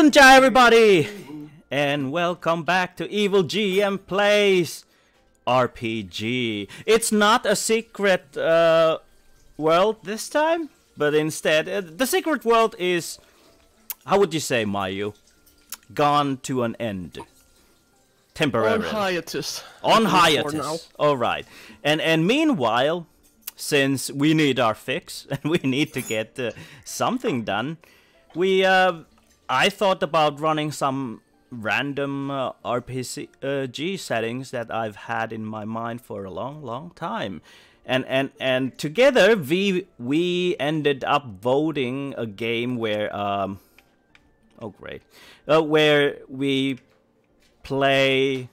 Sunja everybody! And welcome back to Evil GM Plays RPG. It's not a secret world this time, but instead, the secret world is, how would you say, Mayu? Gone to an end. Temporarily. On hiatus. On hiatus. Alright. And meanwhile, since we need our fix, and we need to get something done, I thought about running some random RPG settings that I've had in my mind for a long time. And together we ended up voting a game where where we play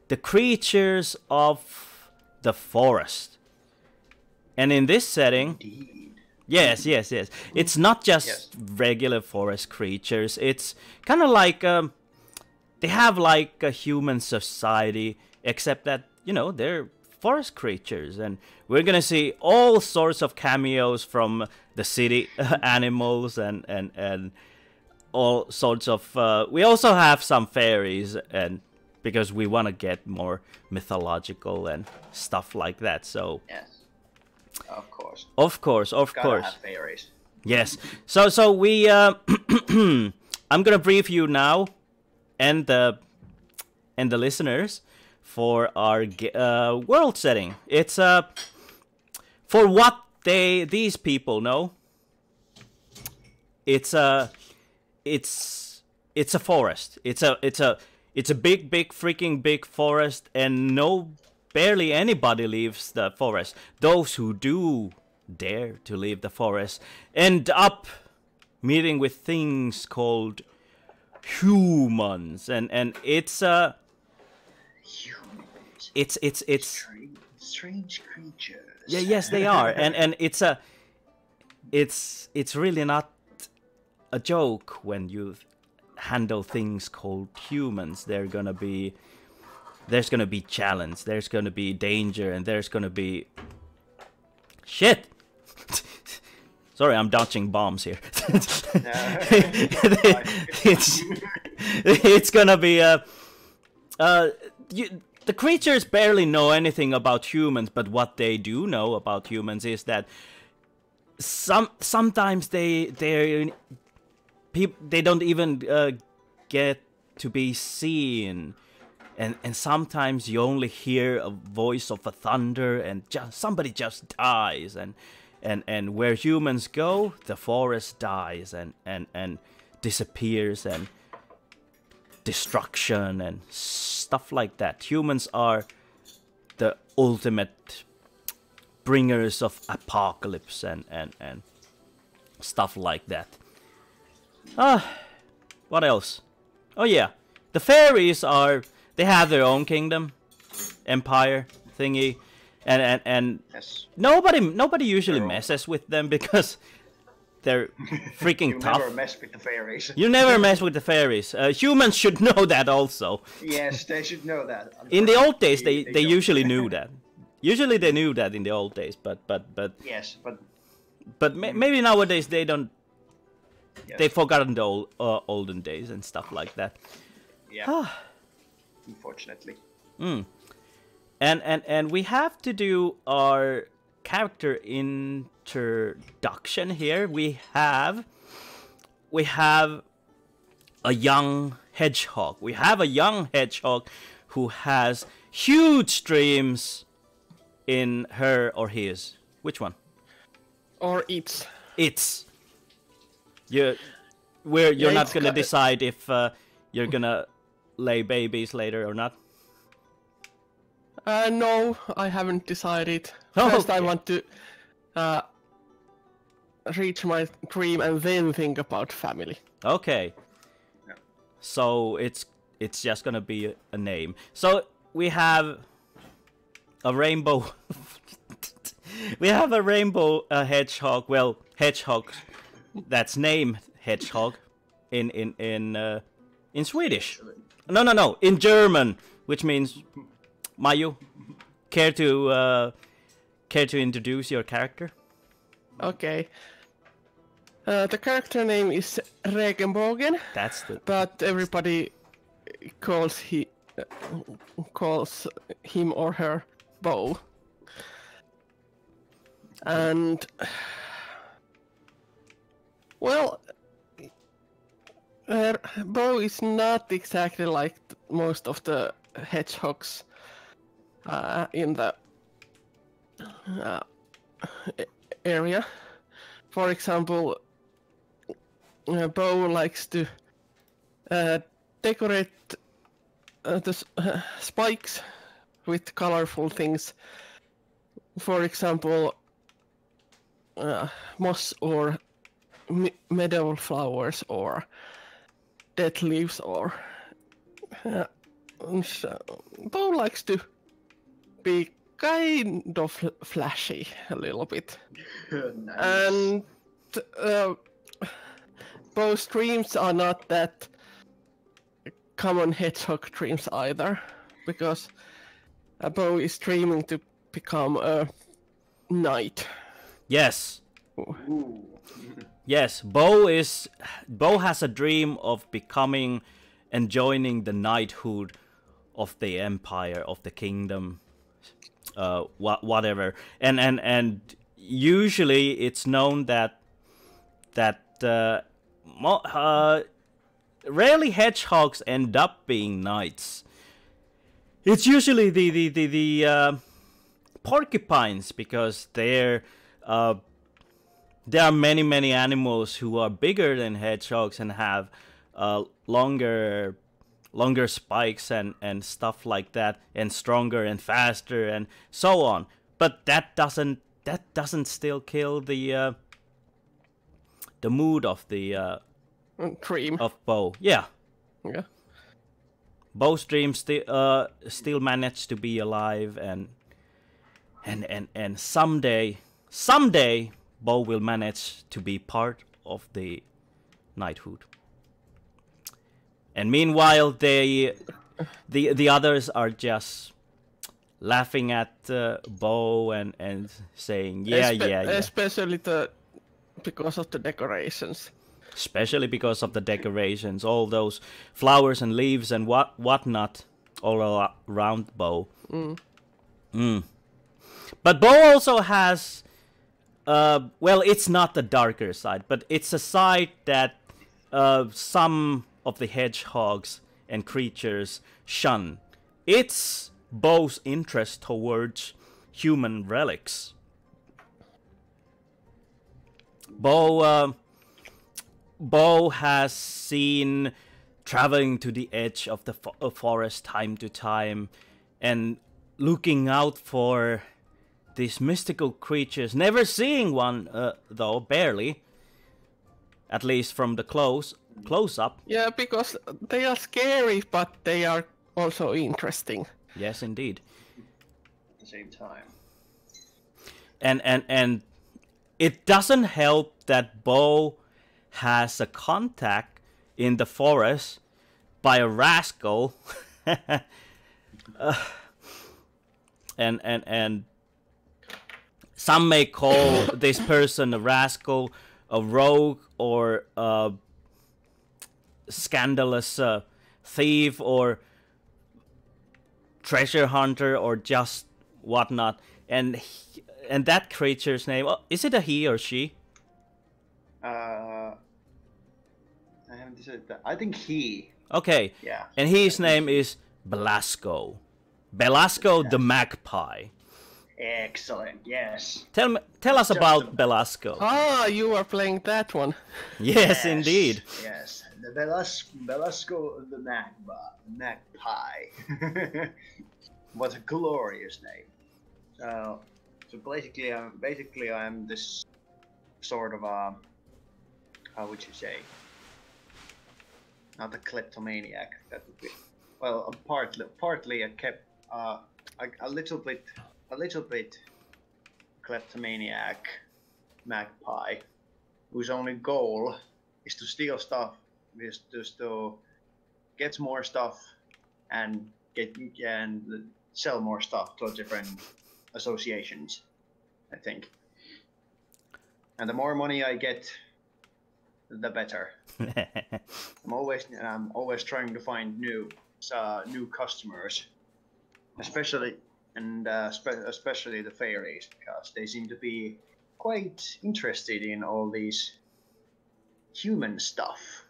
the creatures of the forest. And in this setting, yes. It's not just regular forest creatures. It's kind of like they have like a human society, except that, you know, they're forest creatures, and we're gonna see all sorts of cameos from the city animals and all sorts of. We also have some fairies, and because we want to get more mythological and stuff like that. So yes. Of course. Gotta have fairies. Yes. So we I'm gonna brief you now, and the listeners, for our world setting. It's for what these people know. It's a forest. It's a big freaking big forest, and barely anybody leaves the forest. Those who do dare to leave the forest end up meeting with things called humans, and it's humans. It's strange creatures. Yeah, yes, they are, and it's really not a joke when you handle things called humans. There's gonna be challenge, there's gonna be danger, and there's gonna be shit. Sorry, I'm dodging bombs here. It's gonna be the creatures barely know anything about humans, but what they do know about humans is that sometimes they don't even get to be seen. And sometimes you only hear a voice of a thunder, and somebody just dies, and where humans go, the forest dies and disappears, and destruction and stuff like that. Humans are the ultimate bringers of apocalypse and stuff like that. What else? Oh yeah, the fairies are. They have their own kingdom, empire thingy, and yes. Nobody usually messes with them because they're freaking tough. You never mess with the fairies. You never mess with the fairies. Humans should know that also. Yes, they should know that. In the old days, they usually knew that. Usually they knew that in the old days, but yes, but maybe nowadays they don't. Yes. They've forgotten the olden days and stuff like that. Yeah. Unfortunately. And we have to do our character introduction here. We have a young hedgehog. We have a young hedgehog who has huge dreams in her or his. Which one? Or its. Its. You're not gonna decide if you're gonna lay babies later or not? No, I haven't decided. Oh, First, okay. I want to reach my dream and then think about family. Okay. Yeah. So it's just gonna be a name. So we have a rainbow. We have a rainbow hedgehog. Well, hedgehog. That's named hedgehog in Swedish. No. In German, which means, Mayu, care to introduce your character? Okay. The character name is Regenbogen, That's the. but everybody calls calls him or her Bo. And well, Bo is not exactly like most of the hedgehogs in the area. For example, Bo likes to decorate the spikes with colorful things. For example, moss or meadow flowers or dead leaves or so Bo likes to be kind of flashy a little bit. Nice. And Bo's dreams are not that common hedgehog dreams either, because Bo is dreaming to become a knight. Yes. Ooh. Yes, Bo has a dream of becoming and joining the knighthood of the empire, of the kingdom, whatever. And usually it's known that rarely hedgehogs end up being knights. It's usually the porcupines, because there are many animals who are bigger than hedgehogs and have longer spikes and stuff like that, and stronger and faster and so on. But that doesn't still kill the mood of the Dream. of Bo. Yeah. Yeah. Bo's dreams still manage to be alive, and someday Bo will manage to be part of the knighthood. And meanwhile, the others are just laughing at Bo and saying, yeah. Especially because of the decorations. Especially because of the decorations, all those flowers and leaves and whatnot all around Bo. But Bo also has, well, it's not the darker side, but it's a side that some of the hedgehogs and creatures shun. It's Bo's interest towards human relics. Bo has seen traveling to the edge of the forest time to time and looking out for these mystical creatures, never seeing one though, barely, at least from the close up. Yeah, because they are scary, but they are also interesting. Yes, indeed. At the same time. And it doesn't help that Bo has a contact in the forest by a rascal, and some may call this person a rascal, a rogue, or a scandalous thief, or treasure hunter, or just whatnot. And that creature's name, is it a he or she? I haven't decided that. I think he. Okay. Yeah. And his name is Belasco. Belasco the Magpie. Excellent. Yes. Tell us about Belasco. Ah, you are playing that one. Yes, indeed. Yes. The Belasco the Magpie. What a glorious name. So basically I'm this sort of a, how would you say? Not a kleptomaniac. That would be, well, partly a little bit kleptomaniac magpie, whose only goal is to steal stuff, is just to get more stuff and sell more stuff to different associations, I think. And the more money I get, the better. I'm always trying to find new customers, especially especially the fairies, because they seem to be quite interested in all these human stuff.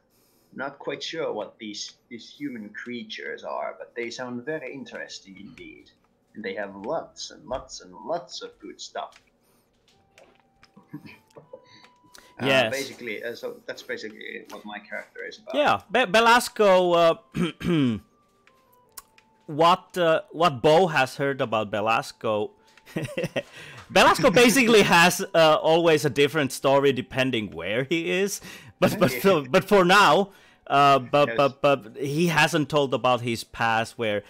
Not quite sure what these human creatures are, but they sound very interesting indeed. And they have lots and lots and lots of good stuff. Yes. Basically, so that's basically what my character is about. Yeah, Belasco. What Bo has heard about Belasco. Belasco basically has always a different story depending where he is. But for now, but he hasn't told about his past where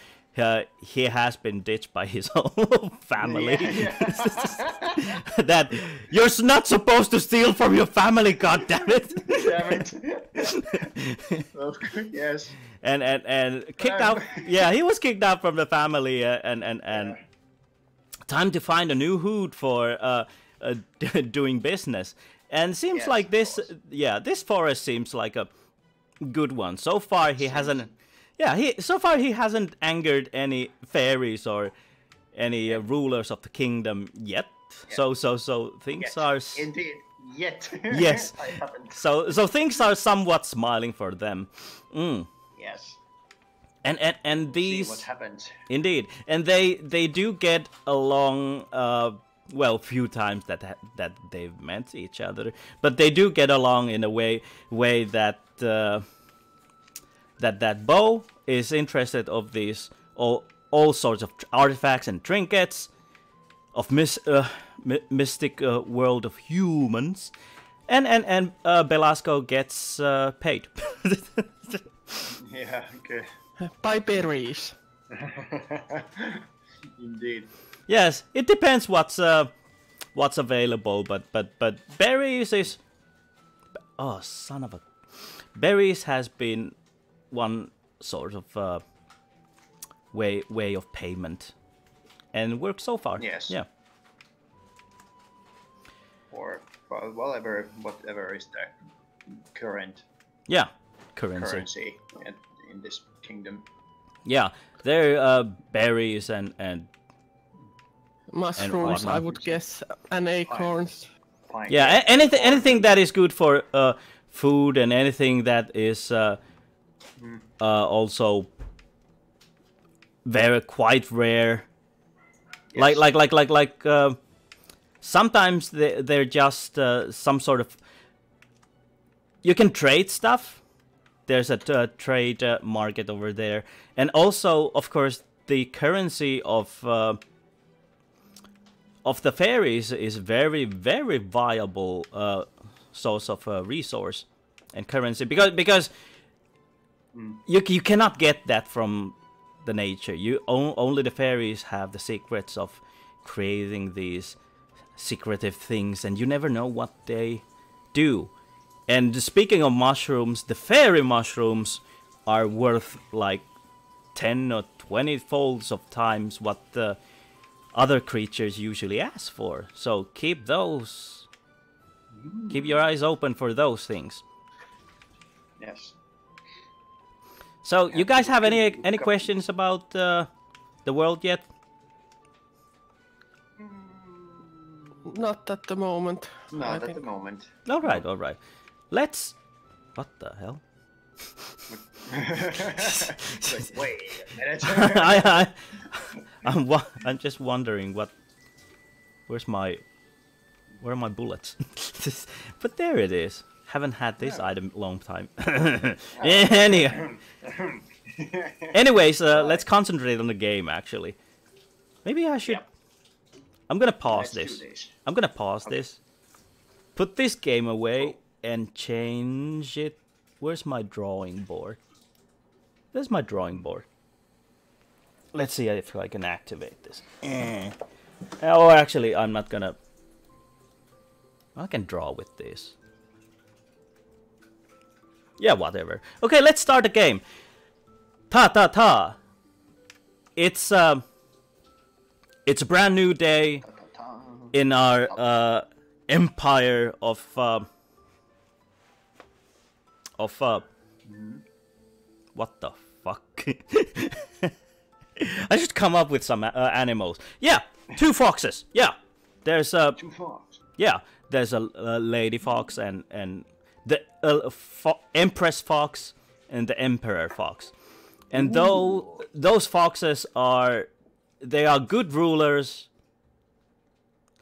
he has been ditched by his own family. That you're not supposed to steal from your family, God damn it! Damn it! Yes. And kicked out. Yeah, he was kicked out from the family, and time to find a new hood for doing business. And seems like this. Yeah, this forest seems like a good one. So far, he hasn't. Yeah, he hasn't angered any fairies or any rulers of the kingdom yet. So things are indeed yet. Yes. I haven't. So things are somewhat smiling for them. Yes. And these. See what happens. Indeed, and they do get along. Well, few times that they've met each other, but they do get along in a way that. That Bo is interested of these all sorts of artifacts and trinkets of mystic world of humans, and Belasco gets paid. Yeah. Okay. By berries. Indeed. Yes, it depends what's available, but berries is. Oh, son of a. Berries has been one sort of way of payment, and works so far. Yes. Yeah. Or whatever is the current currency in this kingdom. Yeah, there berries and mushrooms, and I would guess, and acorns. Pine. Yeah, anything that is good for food, and anything that is also very quite rare. Yes. Like sometimes they're just some sort of. You can trade stuff. There's a trade market over there, and also, of course, the currency of the fairies is very, very viable source of resource and currency, because you cannot get that from the nature. Only the fairies have the secrets of creating these secretive things, and you never know what they do. And speaking of mushrooms, the fairy mushrooms are worth like 10 or 20 folds of times what the other creatures usually ask for. So keep those. Keep your eyes open for those things. Yes. So you guys have any questions about the world yet? Not at the moment. Not at the moment. All right. Let's. What the hell? Like, wait a minute. I'm just wondering where are my bullets? But there it is. Haven't had this item long time. Anyways, let's concentrate on the game. Actually, maybe I should. Yep. I'm gonna pause Let's this. do this. I'm gonna pause this. Put this game away and change it. Where's my drawing board? There's my drawing board. Let's see if I can activate this. Oh, actually, I'm not gonna. I can draw with this. Yeah, whatever. Okay, let's start the game. Ta. It's a brand new day in our empire of of what the fuck? I should come up with some animals. Yeah, 2 foxes. Yeah, there's 2 fox. yeah, there's a lady fox and the Empress fox and the Emperor fox. And those foxes are good rulers.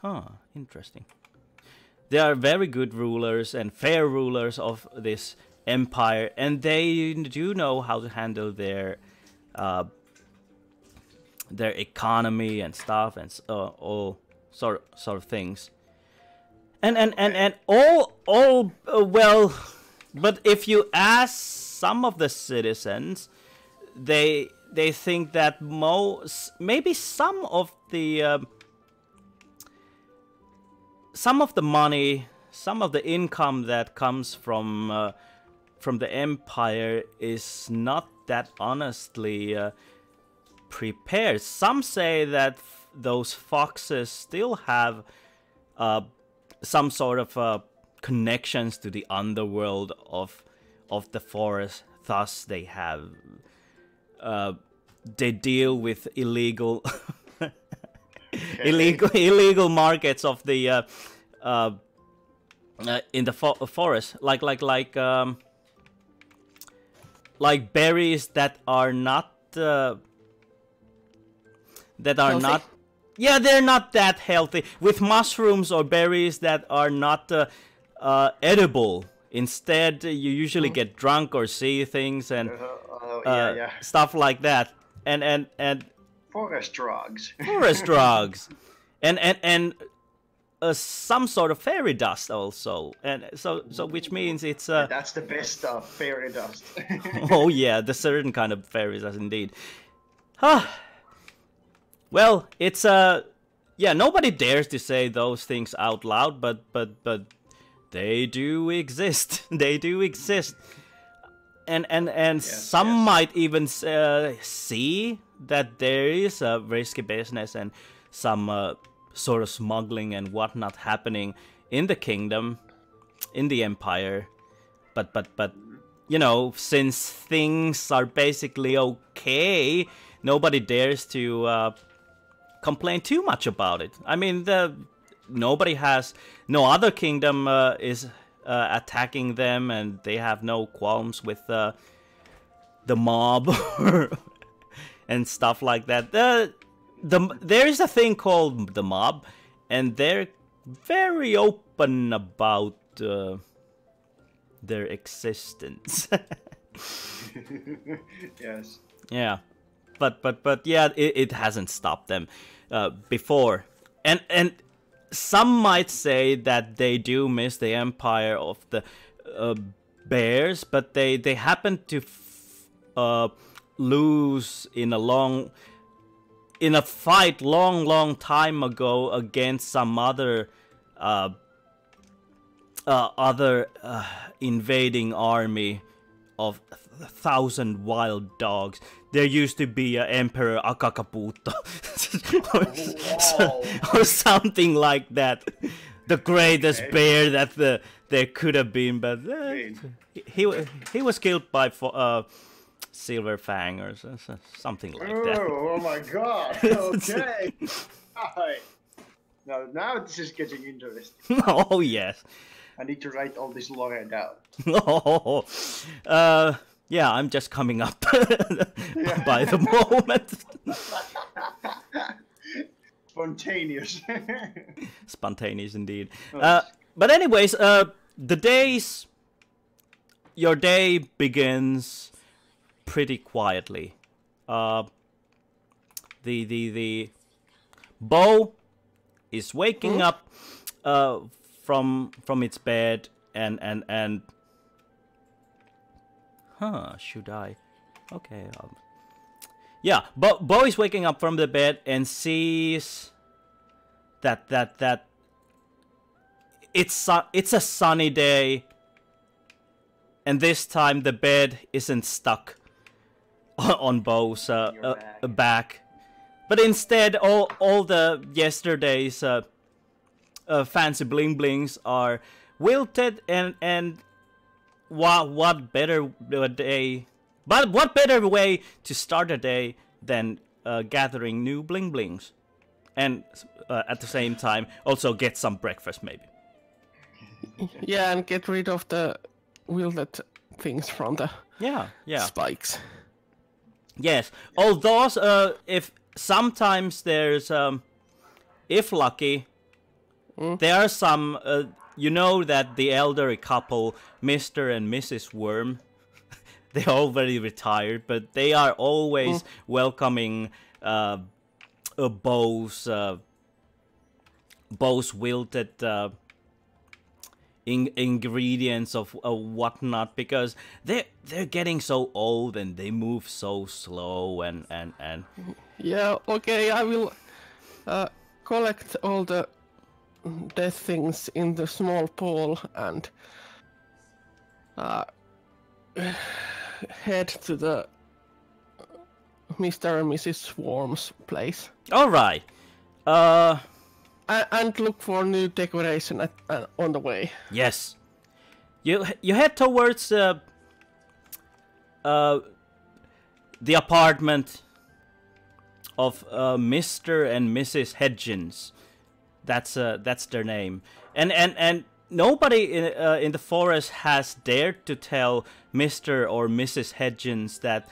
Huh, interesting. They are very good rulers and fair rulers of this empire, and they do know how to handle their economy and stuff and all sort of things. And all well, but if you ask some of the citizens, they think that maybe some of the money, some of the income that comes from the empire is not that honestly prepared. Some say that those foxes still have some sort of connections to the underworld of the forest. Thus, they have they deal with illegal illegal markets of the in the forest, like berries that are not Healthy? yeah, they're not that healthy, with mushrooms or berries that are not edible. Instead, you usually get drunk or see things and stuff like that, and Forest drugs. forest drugs, and some sort of fairy dust also, and so which means it's That's the best stuff, fairy dust. oh yeah, the certain kind of fairy dust indeed. Well, it's yeah, nobody dares to say those things out loud, but they do exist. They do exist, and some might even see that there is a risky business and some sort of smuggling and whatnot happening in the kingdom, in the empire, but you know, since things are basically okay, nobody dares to complain too much about it. I mean, no other kingdom is attacking them, and they have no qualms with the mob and stuff like that. There is a thing called the mob, and they're very open about their existence. Yes. Yeah, but yeah, it hasn't stopped them before, and some might say that they do miss the empire of the bears, but they happen to lose in a fight long time ago against some other invading army of 1,000 wild dogs. There used to be an Emperor Akakaputo or something like that. The greatest bear that there could have been, but he was killed by Silver Fang or something like that. Oh my god! Okay. Alright. Now this is getting interesting. Oh yes. I need to write all this lore down. Oh, yeah, I'm just coming up by the moment. Spontaneous. Spontaneous indeed. But anyways, your day begins pretty quietly. The bow is waking up from its bed and should I? Okay. Yeah, Bo is waking up from the bed and sees that it's a sunny day, and this time the bed isn't stuck on Bo's back, but instead all the yesterday's fancy bling blings are wilted and what better day? But what better way to start a day than gathering new bling blings, and at the same time also get some breakfast maybe. Yeah, and get rid of the wielded things from the Yeah. spikes. Yes. Although if sometimes there's if lucky, there are some. You know that the elderly couple, Mr. and Mrs. Worm, they're already retired, but they are always welcoming Bo's wilted ingredients of whatnot, because they're getting so old and they move so slow and Yeah, okay, I will collect all the dead things in the small pool and head to the Mr. and Mrs. Swarm's place. all right. And look for new decoration on the way. Yes. You head towards the apartment of Mr. and Mrs. Hedgens. That's their name. And nobody in the forest has dared to tell Mr. or Mrs. Hedgens that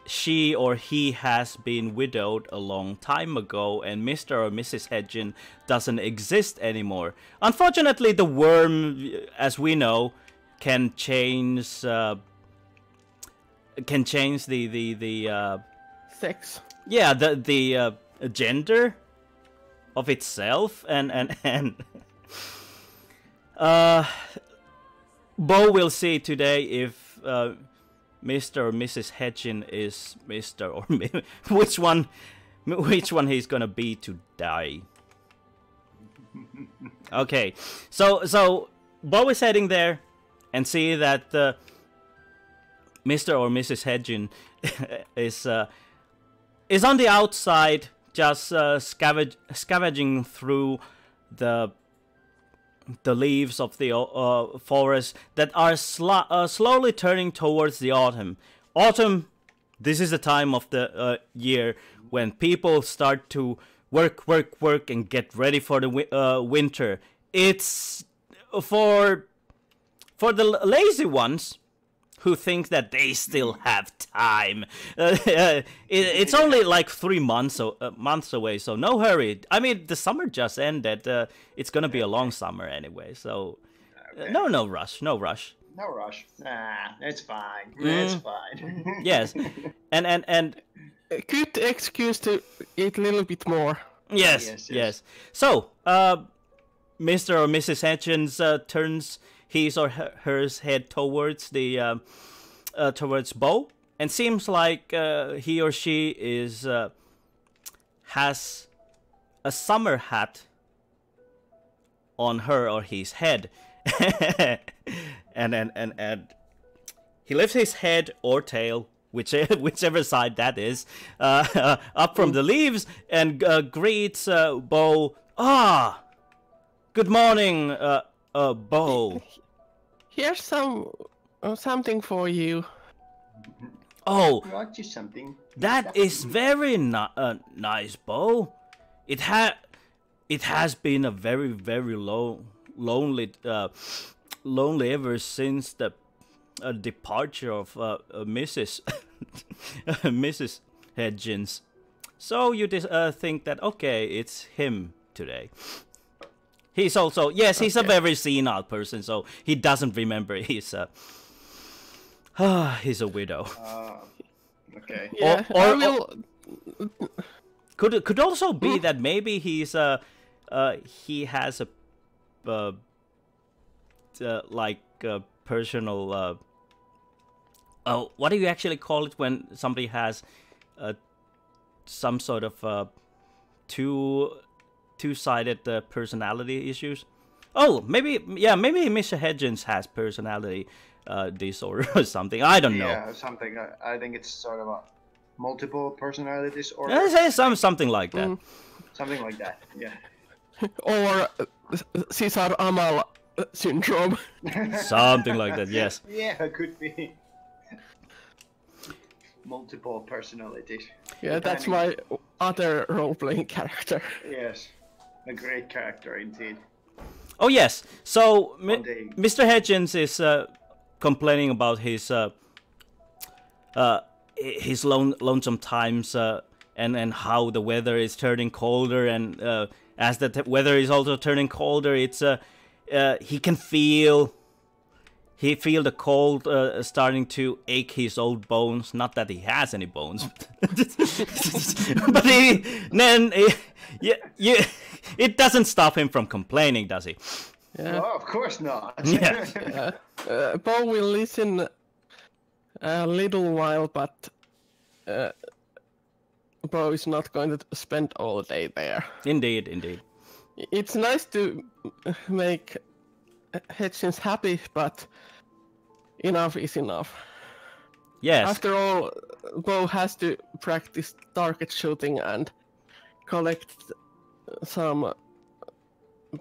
she or he has been widowed a long time ago, and Mr. or Mrs. Hedgen doesn't exist anymore. Unfortunately, the worm, as we know, can change the Sex. yeah, the gender of itself, and Bo will see today if Mr. or Mrs. Hedgen is Mr. or which one he's gonna be to die. Okay, so Bo is heading there and see that Mr. or Mrs. Hedgen is on the outside, just scavenging through the leaves of the forest that are slowly turning towards the autumn. Autumn, this is the time of the year when people start to work and get ready for the winter. It's for the lazy ones who think that they still have time. It's only like 3 months away, so no hurry. I mean, the summer just ended. It's gonna be a long summer anyway, so Okay. no rush. No rush. Nah, it's fine. It's fine. Yes, and A good excuse to eat a little bit more. yes. So, Mr. or Mrs. Hedgens turns his or her head towards the towards Bo, and seems like he or she is has a summer hat on her or his head, and he lifts his head or tail, whichever side that is, up from the leaves and greets Bo. Ah, good morning, Bo. Here's something for you. Oh, Brought you something. that is very nice, Bo. It has been a very lonely ever since the departure of Mrs. Mrs. Hedgens. So you think that okay, it's him today. He's also he's a very senile person, so he doesn't remember he's a widow. Okay. Yeah, Or- I will. Could also be that maybe he's he has a like personal what do you actually call it when somebody has some sort of two-sided personality issues? Oh, maybe Mr. Hedgens has personality disorder or something. I don't know. Yeah, something. I think it's sort of a multiple personality disorder. Something like that. Something like that. Yeah. Or Caesar Amal syndrome. Something like that, yes. Yeah, it could be. Multiple personalities. Yeah, that's my other role-playing character. Yes, a great character indeed. Oh yes, so day. Mr. Hedgens is complaining about his lonesome times and how the weather is turning colder, and as the weather is also turning colder, it's he can feel the cold starting to ache his old bones. Not that he has any bones, but it doesn't stop him from complaining, does he? Yeah. Oh, of course not. Yeah. Bo will listen a little while, but Bo is not going to spend all day there. Indeed, indeed. It's nice to make Hedgens happy, but enough is enough. Yes. After all, Bo has to practice target shooting and collect some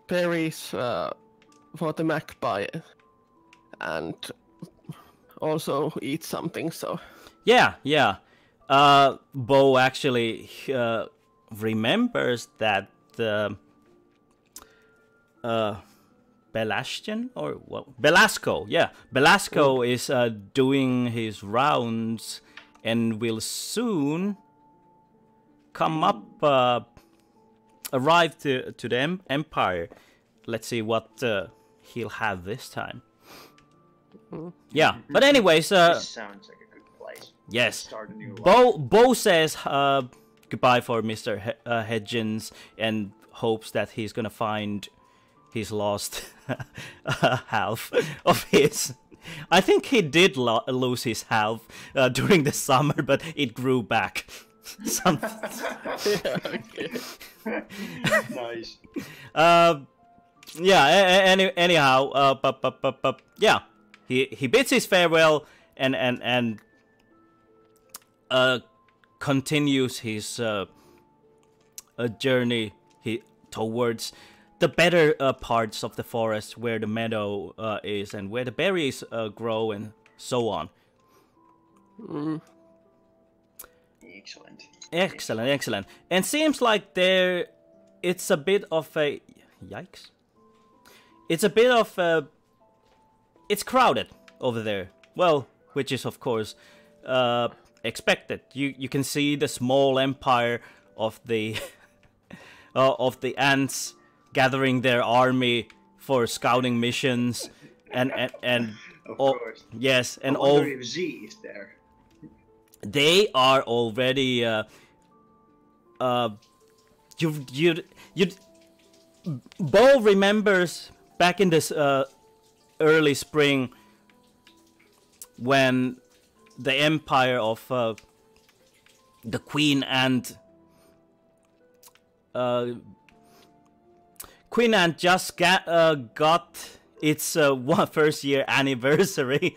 berries for the magpie, and also eat something. So Yeah. Bo actually remembers that Belastian or what? Belasco, yeah. Belasco is doing his rounds and will soon come up, arrive to the Empire. Let's see what he'll have this time. Yeah, but anyways, This sounds like a good place. yes. Start a new life. Bo says goodbye for Mr. Hedgens and hopes that he's gonna find his lost half of his. I think he did lose his half during the summer, but it grew back. Nice. Yeah. Anyhow, yeah. He bids his farewell and continues his journey towards the better parts of the forest where the meadow is and where the berries grow and so on. Excellent. And seems like it's a bit of a yikes. It's a bit of a. It's crowded over there. Well, which is of course expected. You can see the small empire of the ants gathering their army for scouting missions, and Of course. yes, and I all wonder if Z is there. they are already Bo remembers back in this early spring when the empire of the Queen Ant just got its first year anniversary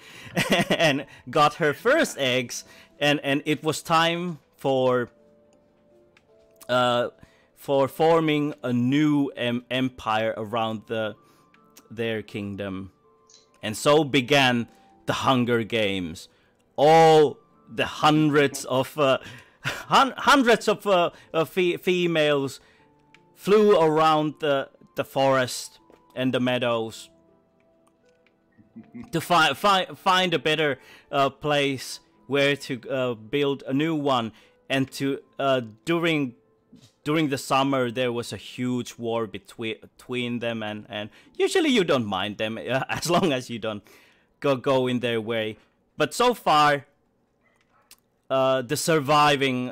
and got her first eggs, and it was time for forming a new empire around their kingdom. And so began the Hunger Games. All the hundreds of females flew around the forest and the meadows to find a better place where to build a new one. And to during the summer there was a huge war between them, and usually you don't mind them as long as you don't go in their way. But so far, the surviving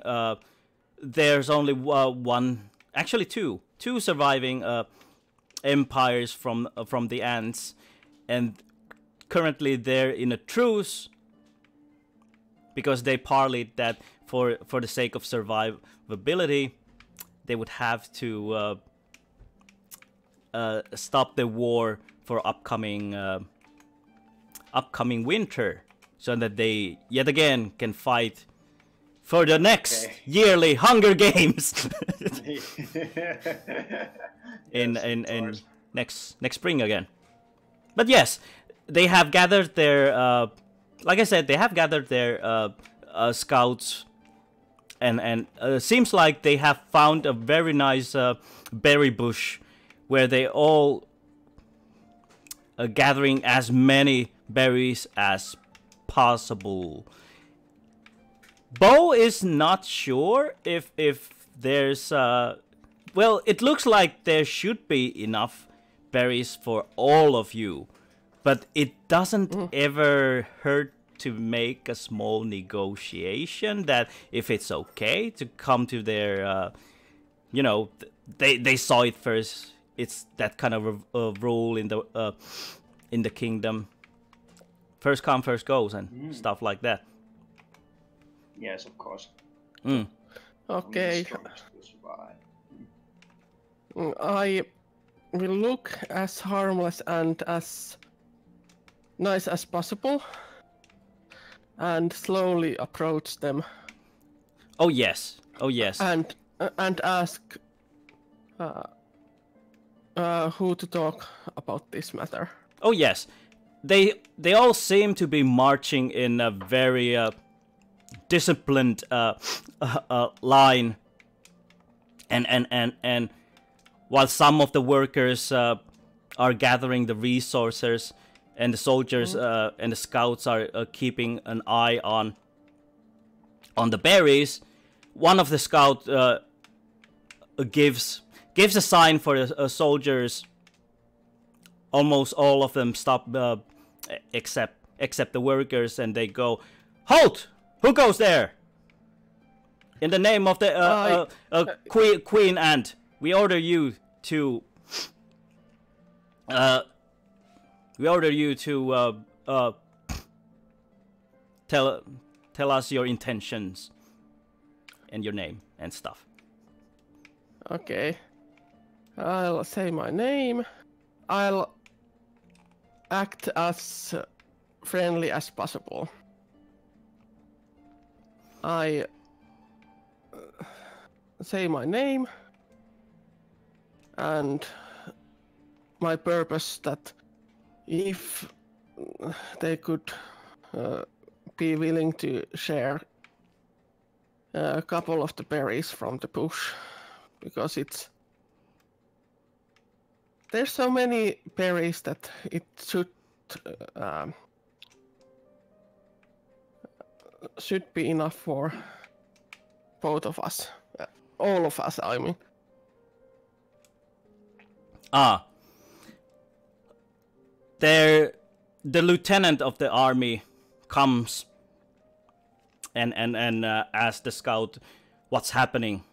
there's only one, actually two surviving empires from the ants, and currently they're in a truce because they parlayed that for the sake of survivability they would have to stop the war for upcoming winter, so that they yet again can fight for the next yearly Hunger Games in next spring again. But yes, they have gathered their, like I said, they have gathered their scouts, and seems like they have found a very nice berry bush where they all are gathering as many berries as possible. Bo is not sure if there's well, it looks like there should be enough berries for all of you, but it doesn't ever hurt to make a small negotiation that if it's okay to come to their you know, they saw it first. It's that kind of a rule in the kingdom. First come, first goes, and stuff like that. Yes, of course. Okay. Survive. I will look as harmless and as nice as possible, and slowly approach them. Oh yes, oh yes. And ask who to talk about this matter. Oh yes, they all seem to be marching in a very disciplined line, and while some of the workers are gathering the resources, and the soldiers and the scouts are keeping an eye on the berries, one of the scouts gives a sign for the soldiers. Almost all of them stop, except the workers, and they go, "Halt! Who goes there? In the name of the Queen Ant, we order you to tell us your intentions and your name and stuff." Okay. I'll say my name. I'll act as friendly as possible. I say my name and my purpose, that if they could be willing to share a couple of the berries from the bush, because there's so many berries that it should be enough for both of us, all of us, I mean. The lieutenant of the army comes and asks the scout what's happening,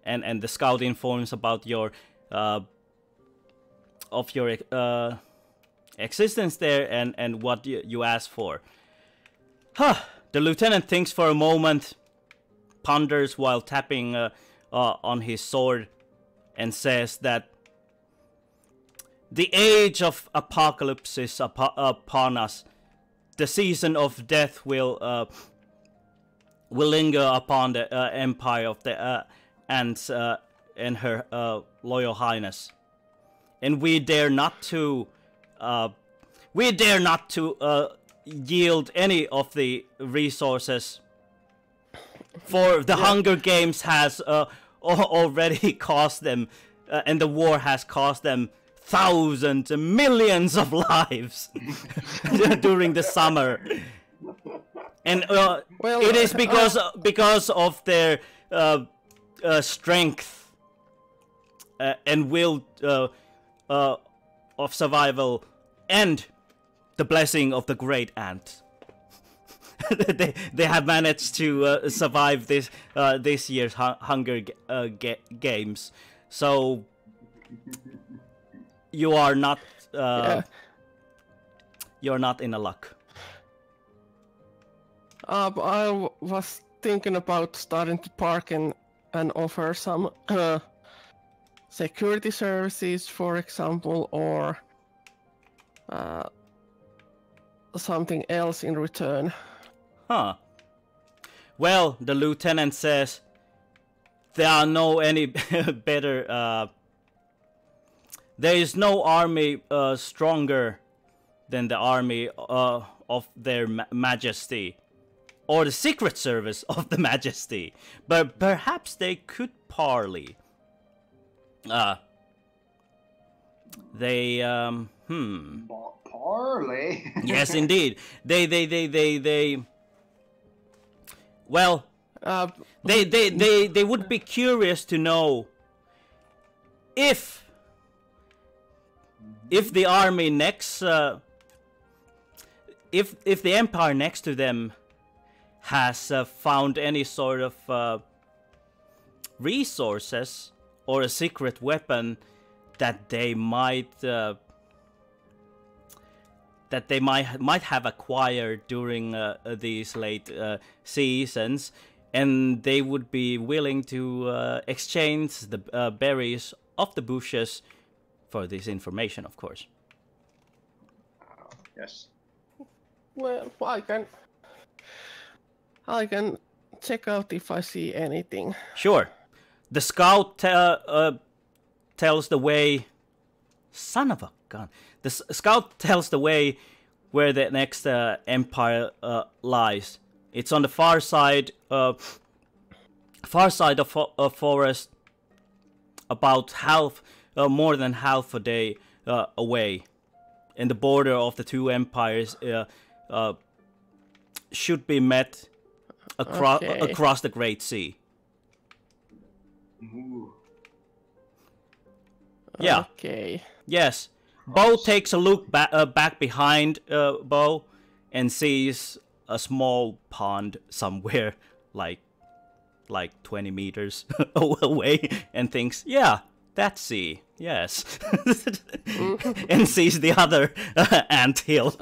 and the scout informs about your existence there, and what you asked for. The lieutenant thinks for a moment, ponders while tapping on his sword, and says that the age of apocalypse is upon us. The season of death will linger upon the empire of the Ants and her loyal highness, and we dare not to yield any of the resources, for the Hunger Games has already cost them, and the war has cost them thousands and millions of lives during the summer, and it is because of their strength and will of survival, and the blessing of the great ant. they have managed to survive this year's Hunger Games. So you are not you're not in a luck. I was thinking about starting to park and offer some security services, for example, or something else in return. Well, the lieutenant says there are no any better. There is no army stronger than the army of their Majesty, or the Secret Service of the Majesty. But perhaps they could parley. They Parley. Yes, indeed. They. Well, they would be curious to know if the army next, if the empire next to them has found any sort of resources or a secret weapon that they might have acquired during these late seasons, and they would be willing to exchange the berries of the bushes for this information, of course. Yes. Well, I can check out if I see anything. Sure. The scout tells the way. Son of a gun. The scout tells the way where the next empire lies. It's on the far side of forest, about more than half a day away, and the border of the two empires should be met across the Great Sea. Ooh. Yeah. Okay. Yes. Bo takes a look back behind Bo and sees a small pond somewhere like 20 meters away and thinks, yeah, that's sea. Yes. And sees the other anthill.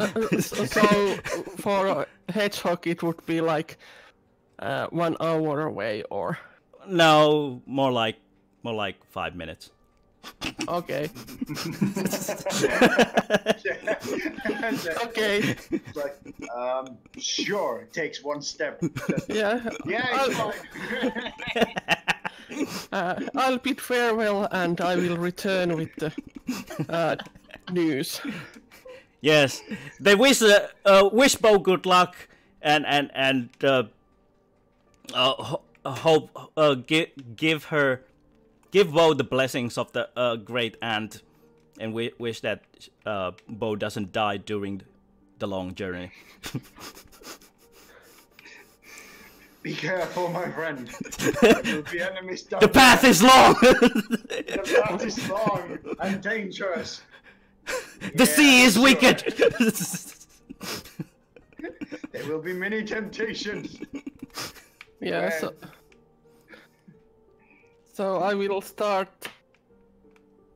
So for a hedgehog it would be like 1 hour away, or No, more like 5 minutes. okay. Okay. It's like, sure, it takes one step. Yeah. Yeah, it's fine. I'll bid farewell and I will return with the news. Yes, they wish Bo good luck and give Bo the blessings of the great aunt, and we wish that Bo doesn't die during the long journey. Be careful, my friend. The enemy's The path is long. The path is long and dangerous. The sea is wicked. There will be many temptations. Yeah. So I will start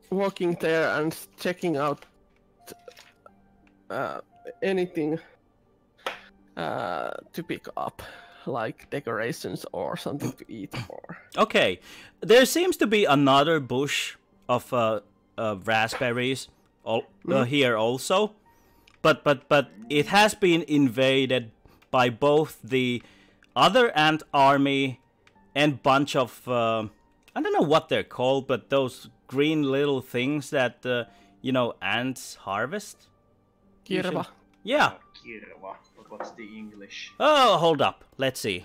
walking there and checking out anything to pick up, like decorations or something to eat. Or Okay, there seems to be another bush of raspberries here also, but it has been invaded by both the other ant army and bunch of I don't know what they're called, but those green little things that ants harvest. Kirva. Yeah. Kirva. What's the English? Oh, hold up. Let's see.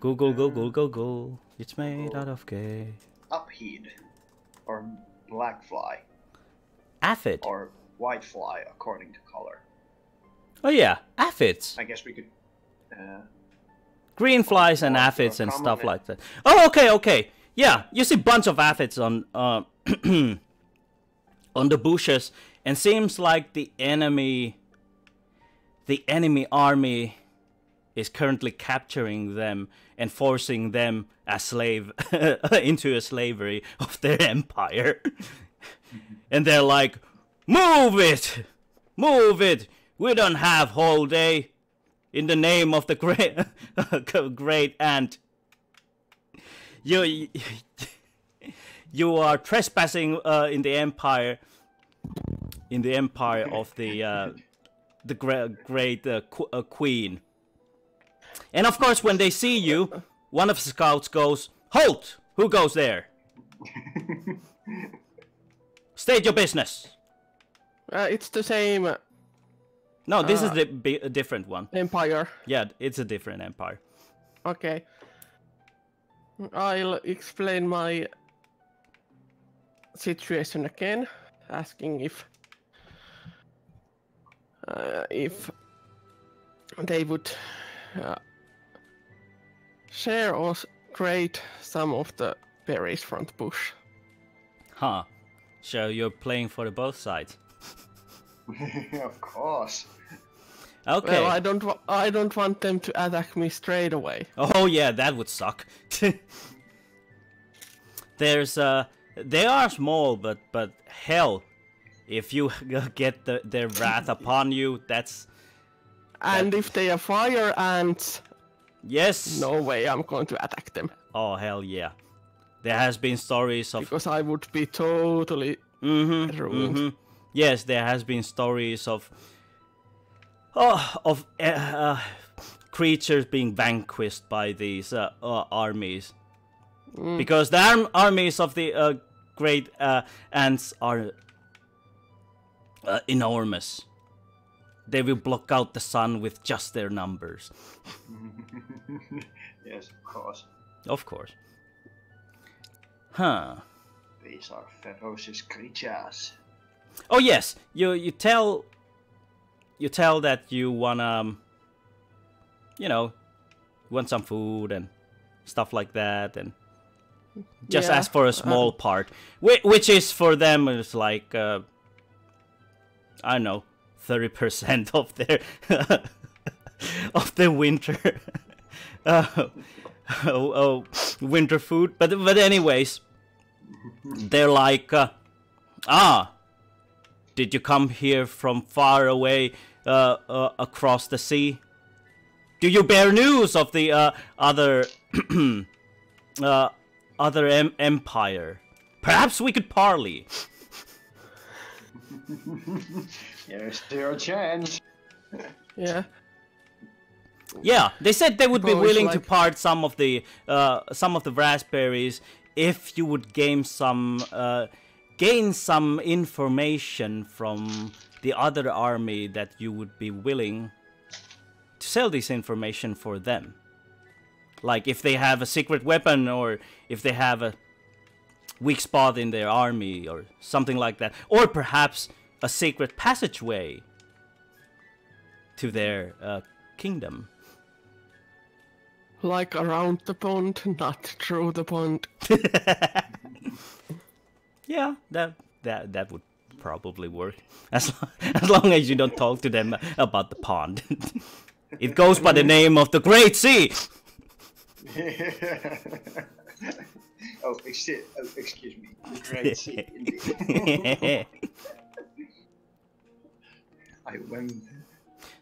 Google. It's made out of gay. Upheed. Or black fly. Aphid. Or white fly, according to color. Oh yeah, aphids. I guess we could... Green flies and aphids and stuff like that. Oh, okay. Yeah, you see a bunch of aphids on on the bushes, and seems like the enemy army is currently capturing them and forcing them as slave into a slavery of their empire. And they're like, move it, we don't have whole day. In the name of the great aunt, you are trespassing in the empire of the great queen. And of course, when they see you, one of the scouts goes, "Halt! Who goes there?" State your business. It's the same No, this is a different one. empire. Yeah, it's a different empire. Okay. I'll explain my situation again, asking if they would share or trade some of the berries from the bush. Huh. So you're playing for the both sides. Of course. Okay. Well, I don't want them to attack me straight away. Oh yeah, that would suck. There's they are small, but hell, if you get their wrath upon you, that's. And if they are fire ants, Yes. no way I'm going to attack them. Oh hell yeah. There has been stories of. Because I would be totally ruined. Yes, there has been stories of creatures being vanquished by these armies, because the armies of the great ants are enormous. They will block out the sun with just their numbers. Yes, of course. Of course. Huh. These are ferocious creatures. Oh yes, you tell that you wanna, want some food and stuff like that, and just Yeah, ask for a small part, which is for them is like I don't know, 30% of their of the winter winter food. But anyways, they're like did you come here from far away across the sea? Do you bear news of the other empire? Perhaps we could parley. Here's your chance. Yeah. Yeah, they said they would be Boys willing to like- part some of the raspberries if you would gain some information from the other army that you would be willing to sell this information for them. Like if they have a secret weapon, or if they have a weak spot in their army, or something like that. Or perhaps a secret passageway to their kingdom. Like around the pond, not through the pond. Yeah, that would probably work. As long as you don't talk to them about the pond. It goes by the name of the Great Sea. Excuse me. The Great Sea, indeed. I went.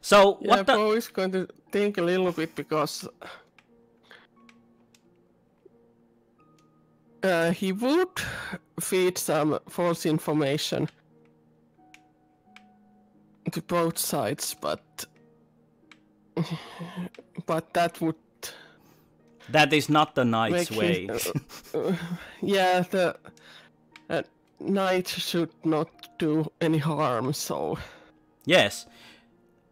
So Yeah, what the? Bo is going to think a little bit, because he would feed some false information to both sides, but that would That is not the knight's make way. yeah, the knight should not do any harm, so Yes.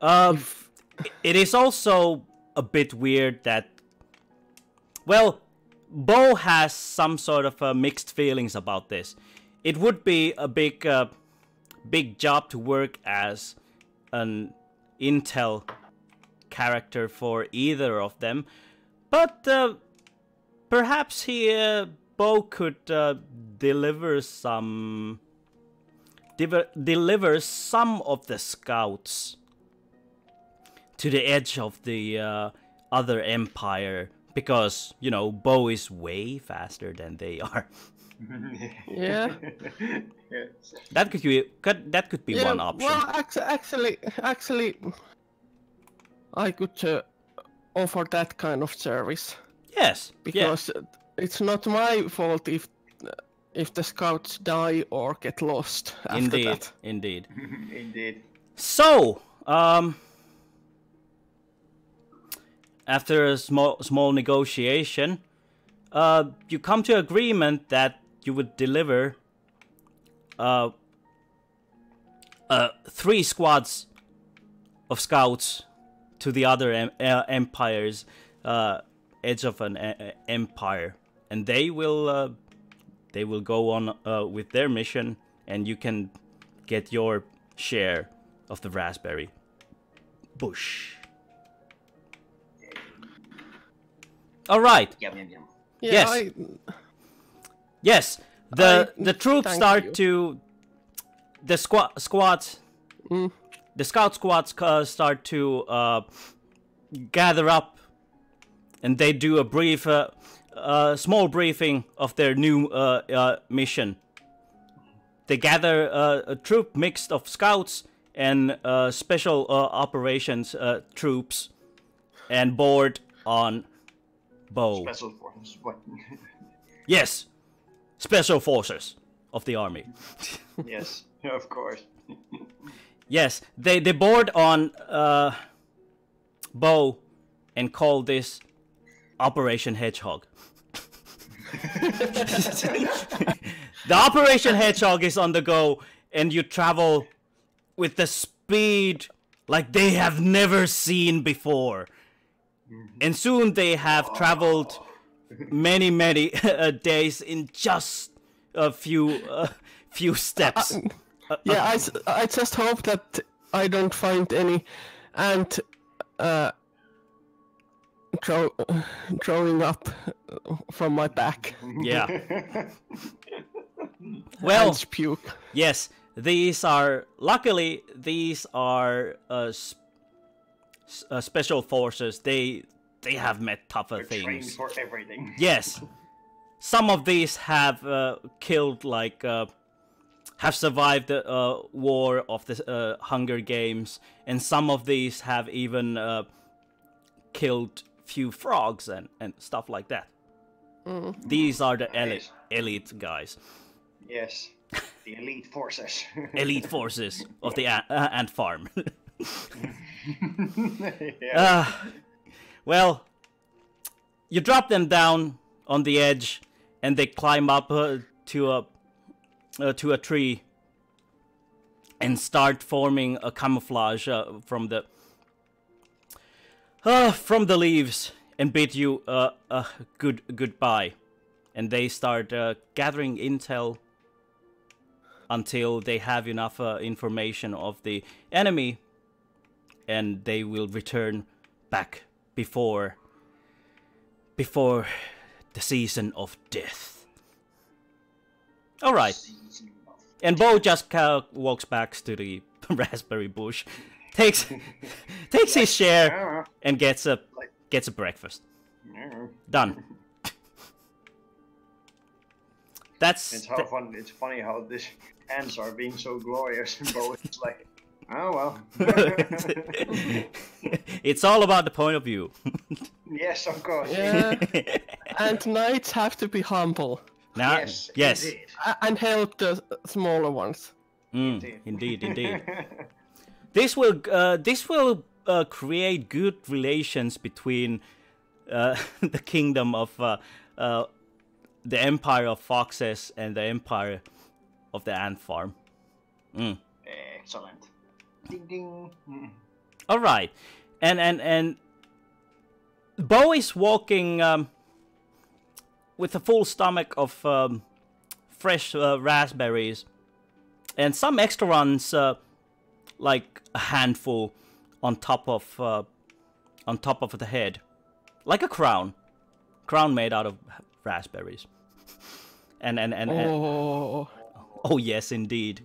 It is also a bit weird that, well, Bo has some sort of mixed feelings about this. It would be a big job to work as an intel character for either of them, but perhaps Bo could deliver some of the scouts to the edge of the other empire, because Bo is way faster than they are. yeah. Yes. That could be one option. Well, actually, I could offer that kind of service, Yes. because it's not my fault if the scouts die or get lost after that. Indeed. Indeed. So, after a small negotiation, you come to agreement that you would deliver 3 squads of scouts to the other empire's edge of an empire, and they will go on with their mission, and you can get your share of the raspberry bush. All right. Yum, yum, yum. Yeah, Yes. Yes. The troops thank start you. to the squads. The scout squads start to gather up, and they do a brief, small briefing of their new mission. They gather a troop mixed of scouts and special operations troops, and board on Bow. Special forces. What? Yes, special forces of the army. Yes, of course. Yes, they board on Bow and call this Operation Hedgehog. The Operation Hedgehog is on the go, and you travel with the speed like they have never seen before. And soon they have traveled many days in just a few steps. Yeah, I just hope that I don't find any ant growing up from my back. Yeah. Well, Ants puke. yes, luckily these are special forces. They have met tougher Trained things. for everything. Yes, some of these have killed, have survived the war of the Hunger Games, and some of these have even killed few frogs and stuff like that. These are the elite guys. Yes, the elite forces. Elite forces of the ant farm. Yeah. Well, you drop them down on the edge, and they climb up to a tree and start forming a camouflage from the leaves, and bid you a goodbye. And they start gathering intel until they have enough information of the enemy, and they will return back before the season of death. All right. And Bo just walks back to the raspberry bush, takes his share, and gets a breakfast. Done. It's funny how these ants are being so glorious, and Bo is like, oh well. It's all about the point of view. Yes, of course. Yeah, and knights have to be humble Now, Yes. Indeed. and help the smaller ones. Indeed. This will create good relations between the kingdom of the Empire of Foxes and the Empire of the Ant Farm. Excellent. Ding ding. All right, and Bo is walking with a full stomach of fresh raspberries, and some extra ones, like a handful, on top of the head, like a crown made out of raspberries. And Oh, oh yes, indeed.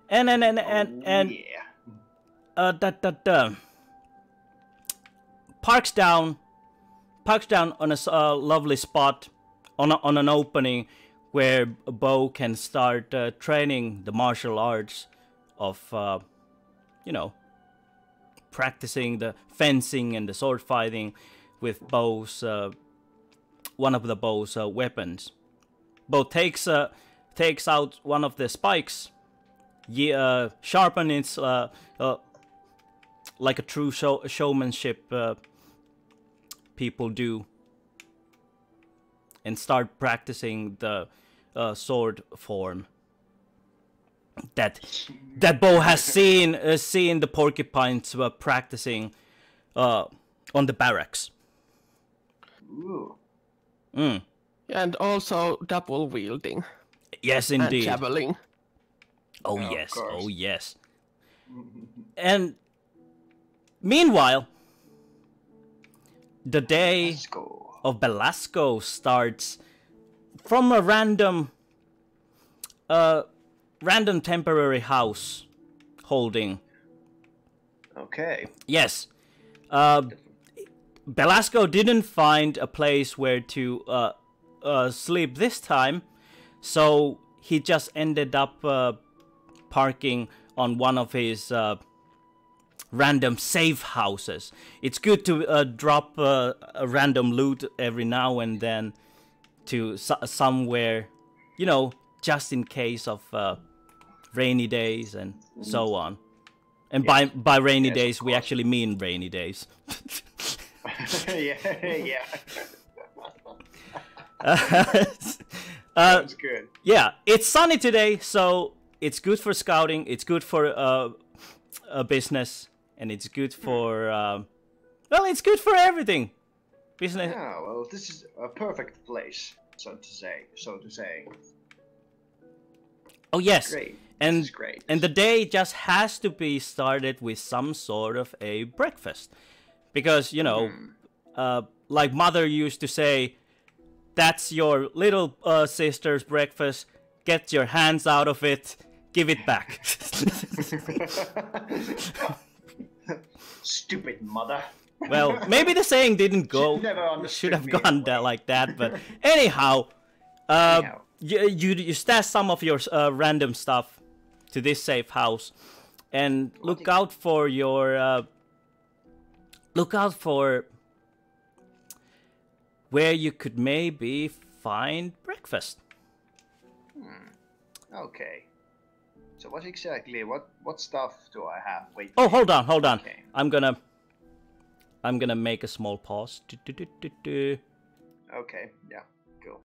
And Yeah. parks down on a lovely spot on an opening where Bo can start training the martial arts of practicing the fencing and the sword fighting with Bo's one of the Bo's weapons. Bo takes out one of the spikes, sharpen it like a true showmanship people do, and start practicing the sword form. that Bo has seen the porcupines practicing on the barracks. Ooh. Mm. And also double wielding Yes, and indeed. javelin. Oh Yeah, of yes, course. oh yes. And meanwhile, the day Let's go. of Belasco starts from a random temporary house holding. Okay. Yes. Belasco didn't find a place where to sleep this time, so he just ended up parking on one of his random safe houses. It's good to drop a random loot every now and then to somewhere, you know, just in case of rainy days and so on. And Yes. by rainy Yes, days, of we course. actually mean rainy days. yeah. uh, That's good. yeah, it's sunny today, so it's good for scouting. It's good for a business, and it's good for well, it's good for everything. Business. Yeah, well, this is a perfect place, so to say. Oh yes, Great. and This is great. and the day just has to be started with some sort of a breakfast, because you know, like mother used to say, that's your little sister's breakfast. Get your hands out of it. Give it back. Stupid mother. Well, maybe the saying didn't go. She never understood Should have me gone anyway. like that, but anyhow, Anyhow. you stash some of your random stuff to this safe house, and look out for your where you could maybe find breakfast. Okay. So what stuff do I have? Wait. Oh, hold on. Okay. I'm gonna make a small pause. Okay. Yeah.